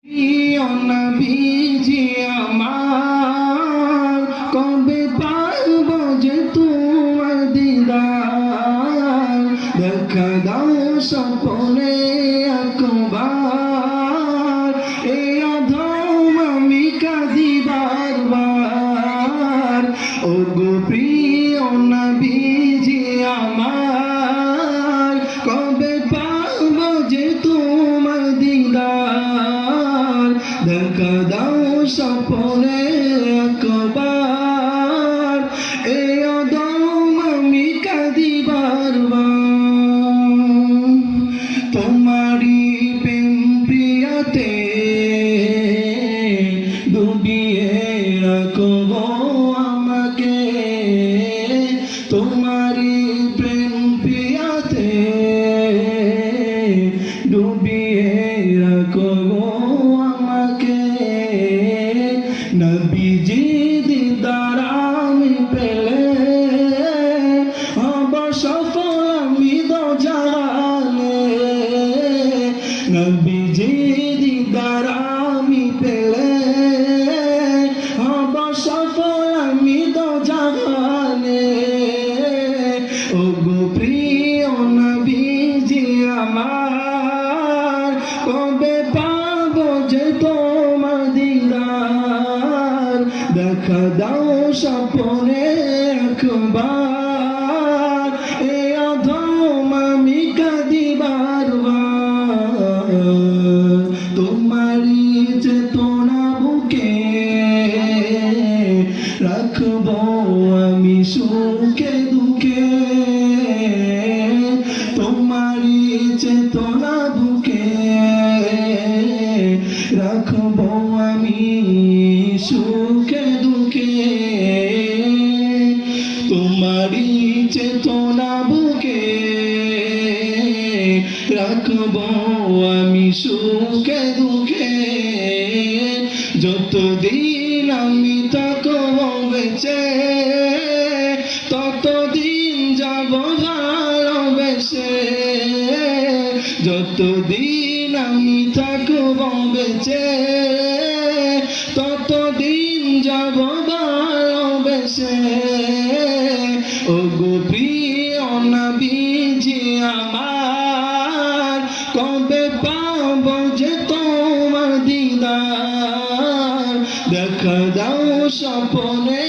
প্রিয় নবীজি আমার, কবে পাব যে তোমার দিদার, দেখা দাও স্বপ্নে একবার, এই অধম আমি কাঁদি বারবার। ও গো প্রিয় নবীজি আমার, কবে পাব যে তোমার দিদার, দেখা দাও স্বপ্নে একবার, এই অদম আমি কাঁদি বারবার। তোমারি প্রেম প্রিয়াতে ডুবিয়ে রাখবো আমাকে, তোমারি প্রেম প্রিয়াতে ডুবিয়ে রাখবো আমাকে। নবীজি দিদার আমি পেলে হব সফল আমি দোজাহানে, নবীজি দিদার আমি পেলে হব সফল আমি দোজাহানে। ও গো প্রিয় নবীজি আমার, কবে পাব যে তোমার দিদার, দেখা দাও স্বপ্নে একবার, এ অধম আমি কাঁদি বারবার। তোমারি চেতনা বুকে রাখবো আমি সুখে দুঃখে, তোমারি চেতনা বুকে রাখবো আমি সুখে দুঃখে, তোমারি চেতনা বুকে রাখবো আমি সুখে দুঃখে। যতদিন আমি থাকবো বেঁচে, ততদিন যাব ভালোবেসে, যতদিন আমি থাকবো বেঁচে, ততদিন যাব ভালোবেসে। ও গো প্রিয় নবীজি আমার, কবে পাব যে তোমার দিদার, দেখা দাও স্বপ্নে